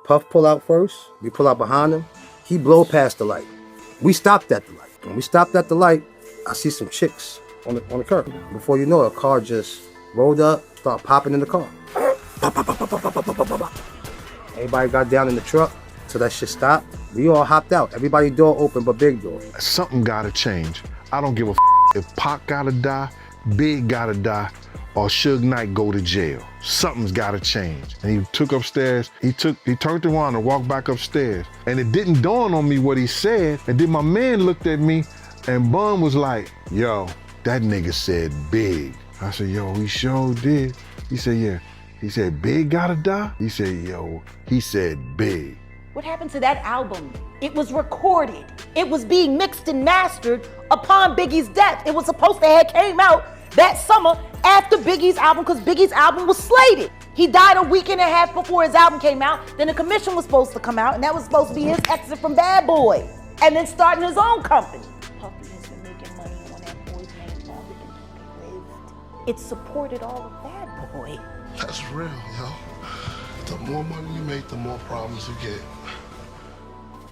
Puff pull out first. We pull out behind him. He blow past the light. We stopped at the light. When we stopped at the light, I see some chicks on the curb. Before you know it, a car just rolled up, started popping in the car. Pop, pop, pop, pop, pop, pop, pop, pop, pop. Everybody got down in the truck, so that shit stopped. We all hopped out. Everybody door open but Big door. Something gotta change. I don't give a if Pac gotta die, Big gotta die, or Suge Knight go to jail. Something's gotta change. And he took upstairs, he turned around and walked back upstairs. And it didn't dawn on me what he said. And then my man looked at me and Bun was like, yo, that nigga said Big. I said, yo, he sure did. He said, yeah. He said, Big gotta die? He said, yo, he said Big. What happened to that album? It was recorded. It was being mixed and mastered upon Biggie's death. It was supposed to have came out that summer after Biggie's album, because Biggie's album was slated. He died a week and a half before his album came out. Then the commission was supposed to come out, and that was supposed to be his exit from Bad Boy, and then starting his own company. Puffy has been making money on that boy's name longer than he lived. It supported all of Bad Boy. That's real, yo. The more money you make, the more problems you get.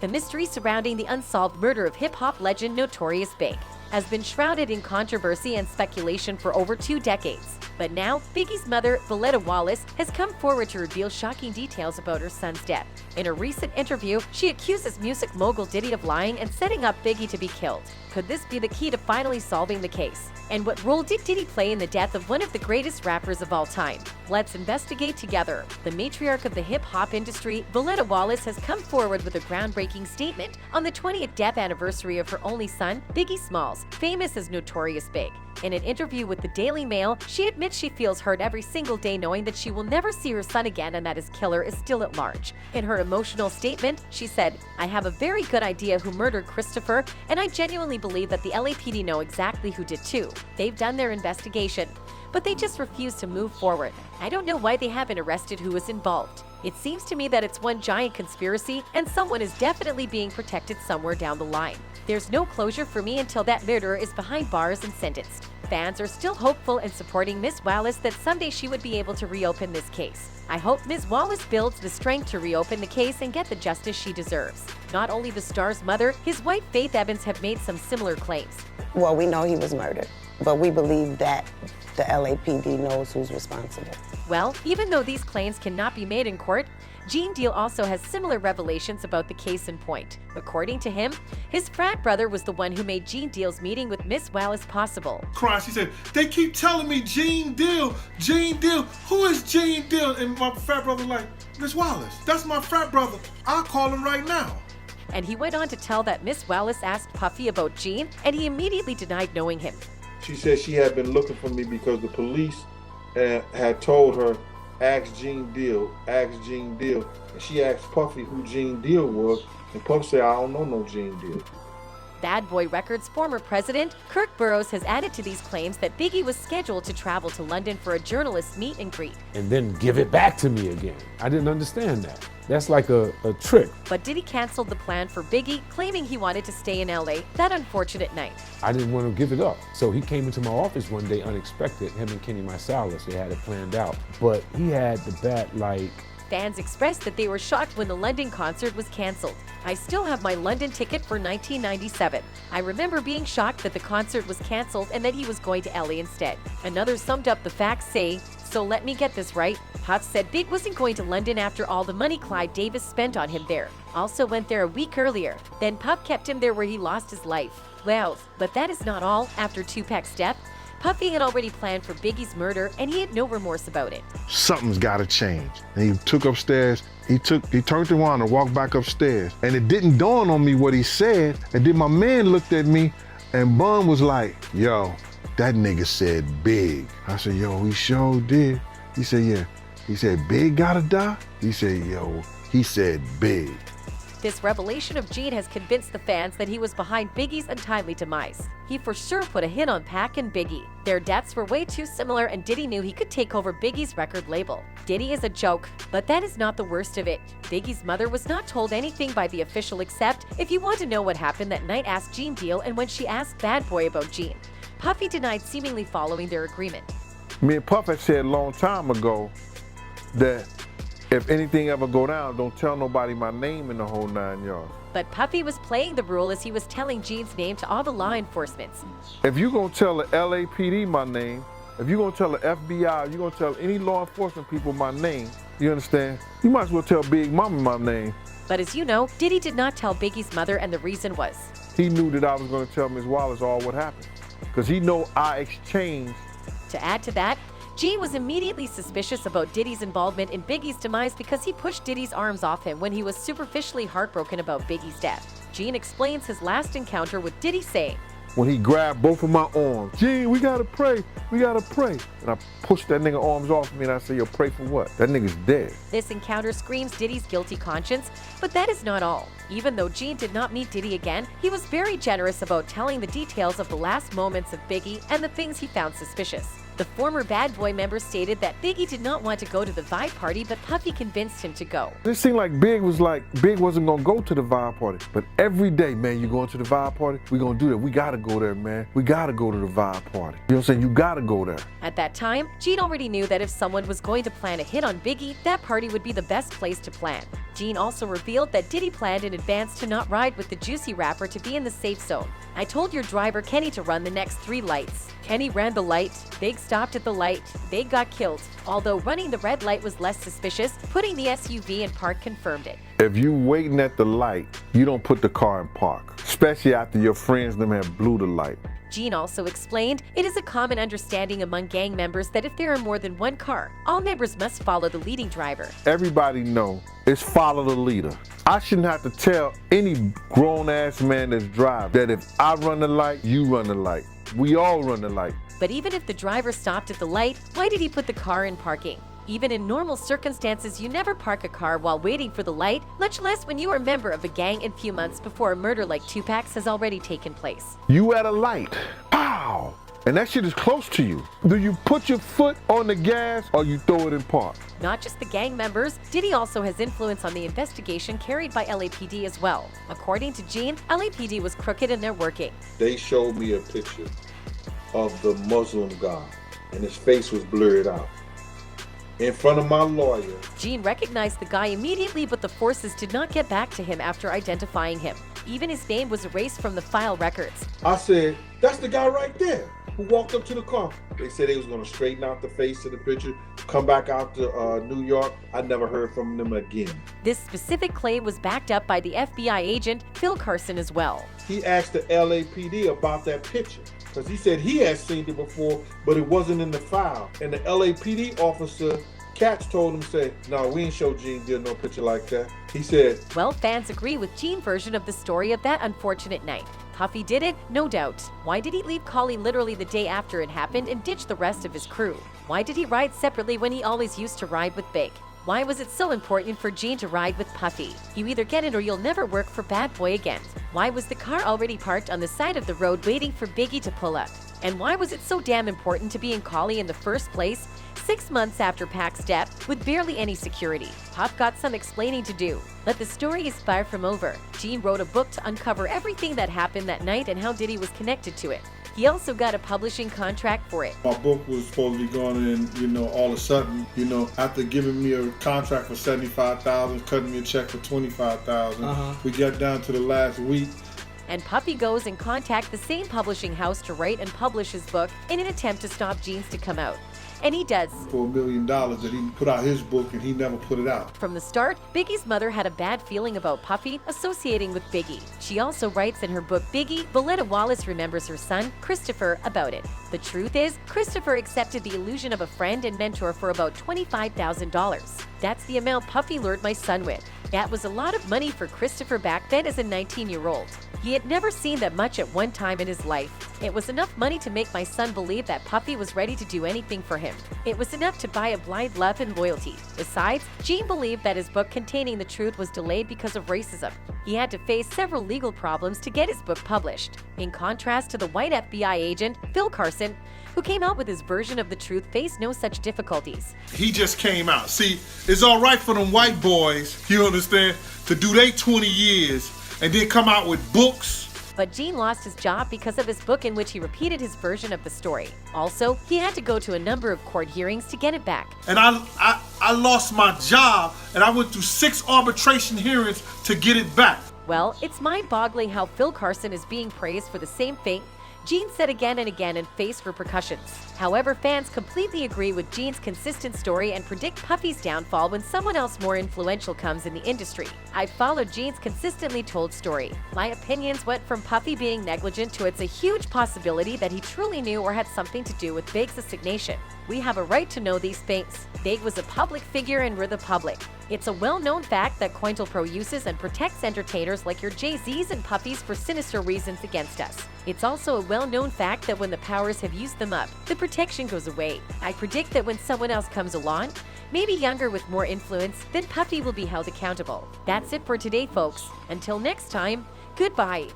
The mystery surrounding the unsolved murder of hip-hop legend Notorious B.I.G. has been shrouded in controversy and speculation for over 2 decades. But now, Biggie's mother, Voletta Wallace, has come forward to reveal shocking details about her son's death. In a recent interview, she accuses music mogul Diddy of lying and setting up Biggie to be killed. Could this be the key to finally solving the case? And what role did Diddy play in the death of one of the greatest rappers of all time? Let's investigate together. The matriarch of the hip-hop industry, Voletta Wallace, has come forward with a groundbreaking statement on the 20th death anniversary of her only son, Biggie Smalls, famous as Notorious B.I.G. In an interview with the Daily Mail, she admits she feels hurt every single day knowing that she will never see her son again and that his killer is still at large. In her emotional statement, she said, I have a very good idea who murdered Christopher, and I genuinely believe that the LAPD know exactly who did too. They've done their investigation, but they just refuse to move forward. I don't know why they haven't arrested who was involved. It seems to me that it's one giant conspiracy and someone is definitely being protected somewhere down the line. There's no closure for me until that murderer is behind bars and sentenced. Fans are still hopeful and supporting Ms. Wallace that someday she would be able to reopen this case. I hope Ms. Wallace builds the strength to reopen the case and get the justice she deserves. Not only the star's mother, his wife Faith Evans have made some similar claims. Well, we know he was murdered, but we believe that the LAPD knows who's responsible. Well, even though these claims cannot be made in court, Gene Deal also has similar revelations about the case in point. According to him, his frat brother was the one who made Gene Deal's meeting with Miss Wallace possible. Crying, she said, they keep telling me Gene Deal, Gene Deal. Who is Gene Deal? And my frat brother like, Miss Wallace, that's my frat brother. I'll call him right now. And he went on to tell that Miss Wallace asked Puffy about Gene, and he immediately denied knowing him. She said she had been looking for me because the police had told her, ask Gene Deal. And she asked Puffy who Gene Deal was, and Puffy said, I don't know no Gene Deal. Bad Boy Records' former president, Kirk Burroughs, has added to these claims that Biggie was scheduled to travel to London for a journalist meet and greet. And then give it back to me again. I didn't understand that. That's like a trick. But Diddy canceled the plan for Biggie, claiming he wanted to stay in LA that unfortunate night. I didn't want to give it up. So he came into my office one day unexpected, him and Kenny Marsalis, they had it planned out. But he had the bat like... Fans expressed that they were shocked when the London concert was canceled. I still have my London ticket for 1997. I remember being shocked that the concert was canceled and that he was going to LA instead. Another summed up the facts say, so let me get this right. Puff said Big wasn't going to London after all the money Clyde Davis spent on him there. Also went there a week earlier. Then Puff kept him there where he lost his life. Well, but that is not all. After Tupac's death, Puffy had already planned for Biggie's murder and he had no remorse about it. Something's gotta change. And he took upstairs, he turned around and walked back upstairs. And it didn't dawn on me what he said. And then my man looked at me and Bun was like, yo, that nigga said Big. I said, yo, he sure did. He said, yeah. He said, Big gotta die? He said, yo, he said Big. This revelation of Gene has convinced the fans that he was behind Biggie's untimely demise. He for sure put a hit on Pac and Biggie. Their deaths were way too similar and Diddy knew he could take over Biggie's record label. Diddy is a joke, but that is not the worst of it. Biggie's mother was not told anything by the official except, if you want to know what happened that night, ask Gene Deal, and when she asked Bad Boy about Gene. Puffy denied seemingly following their agreement. Me and Puff had said a long time ago that if anything ever go down, don't tell nobody my name in the whole 9 yards. But Puffy was playing the role as he was telling Gene's name to all the law enforcement. If you gonna tell the LAPD my name, if you gonna tell the FBI, you gonna tell any law enforcement people my name, you understand? You might as well tell Big Mama my name. But as you know, Diddy did not tell Biggie's mother, and the reason was he knew that I was gonna tell Ms. Wallace all what happened. Because he know I exchanged. To add to that, Gene was immediately suspicious about Diddy's involvement in Biggie's demise because he pushed Diddy's arms off him when he was superficially heartbroken about Biggie's death. Gene explains his last encounter with Diddy saying, when he grabbed both of my arms, Gene, we gotta pray, we gotta pray. And I pushed that nigga arms off me and I said, yo, pray for what? That nigga's dead. This encounter screams Diddy's guilty conscience, but that is not all. Even though Gene did not meet Diddy again, he was very generous about telling the details of the last moments of Biggie and the things he found suspicious. The former Bad Boy member stated that Biggie did not want to go to the vibe party, but Puffy convinced him to go. It seemed like Big wasn't gonna go to the vibe party. But every day, man, you going to the vibe party? We gonna do that. We gotta go there, man. We gotta go to the vibe party. You know what I'm saying? You gotta go there. At that time, Gene already knew that if someone was going to plan a hit on Biggie, that party would be the best place to plan. Gene also revealed that Diddy planned in advance to not ride with the Juicy rapper to be in the safe zone. I told your driver Kenny to run the next 3 lights. Kenny ran the light, Big stopped at the light, Big got killed. Although running the red light was less suspicious, putting the SUV in park confirmed it. If you waiting at the light, you don't put the car in park, especially after your friends them have blew the light. Gene also explained, it is a common understanding among gang members that if there are more than one car, all members must follow the leading driver. Everybody know it's follow the leader. I shouldn't have to tell any grown-ass man that's driving that if I run the light, you run the light. We all run the light. But even if the driver stopped at the light, why did he put the car in parking? Even in normal circumstances, you never park a car while waiting for the light, much less when you are a member of a gang in few months before a murder like Tupac's has already taken place. You at a light, pow, and that shit is close to you. Do you put your foot on the gas or you throw it in park? Not just the gang members, Diddy also has influence on the investigation carried by LAPD as well. According to Gene, LAPD was crooked in their working. They showed me a picture of the Muslim guy, and his face was blurred out. In front of my lawyer. Gene recognized the guy immediately, but the forces did not get back to him after identifying him. Even his name was erased from the file records. I said, that's the guy right there who walked up to the car. They said they was gonna straighten out the face of the picture, come back out to New York. I never heard from them again. This specific claim was backed up by the FBI agent, Phil Carson, as well. He asked the LAPD about that picture, because he said he had seen it before, but it wasn't in the file. And the LAPD officer, Katz, told him, said, no, we ain't show Gene Deal no picture like that. He said, well, fans agree with Gene's version of the story of that unfortunate night. Puffy did it, no doubt. Why did he leave Collie literally the day after it happened and ditch the rest of his crew? Why did he ride separately when he always used to ride with Big? Why was it so important for Gene to ride with Puffy? You either get it or you'll never work for Bad Boy again. Why was the car already parked on the side of the road waiting for Biggie to pull up? And why was it so damn important to be in Collie in the first place, 6 months after Pac's death, with barely any security? Puff got some explaining to do. But the story is far from over. Gene wrote a book to uncover everything that happened that night and how Diddy was connected to it. He also got a publishing contract for it. My book was supposed to be going in, all of a sudden, after giving me a contract for $75,000, cutting me a check for $25,000. We got down to the last week. And Puffy goes and contacts the same publishing house to write and publish his book in an attempt to stop Gene's to come out. And he does. For $1 million that he put out his book and he never put it out. From the start, Biggie's mother had a bad feeling about Puffy associating with Biggie. She also writes in her book Biggie, Voletta Wallace remembers her son, Christopher, about it. The truth is, Christopher accepted the illusion of a friend and mentor for about $25,000. That's the amount Puffy lured my son with. That was a lot of money for Christopher back then as a 19-year-old. He had never seen that much at one time in his life. It was enough money to make my son believe that Puffy was ready to do anything for him. It was enough to buy a blind love and loyalty. Besides, Gene believed that his book containing the truth was delayed because of racism. He had to face several legal problems to get his book published. In contrast to the white FBI agent, Phil Carson, who came out with his version of the truth, faced no such difficulties. He just came out. See, it's all right for them white boys, you understand, to do their 20 years and then come out with books. But Gene lost his job because of his book in which he repeated his version of the story. Also, he had to go to a number of court hearings to get it back. And I I lost my job and I went through 6 arbitration hearings to get it back. Well, it's mind-boggling how Phil Carson is being praised for the same thing Gene said again and again and faced repercussions. However, fans completely agree with Gene's consistent story and predict Puffy's downfall when someone else more influential comes in the industry. I followed Gene's consistently told story. My opinions went from Puffy being negligent to it's a huge possibility that he truly knew or had something to do with Big's assignation. We have a right to know these things. Big was a public figure and we're the public. It's a well-known fact that COINTELPRO uses and protects entertainers like your Jay-Z's and Puffys for sinister reasons against us. It's also a well-known fact that when the powers have used them up, the protection goes away. I predict that when someone else comes along, maybe younger with more influence, then Puffy will be held accountable. That's it for today, folks. Until next time, goodbye.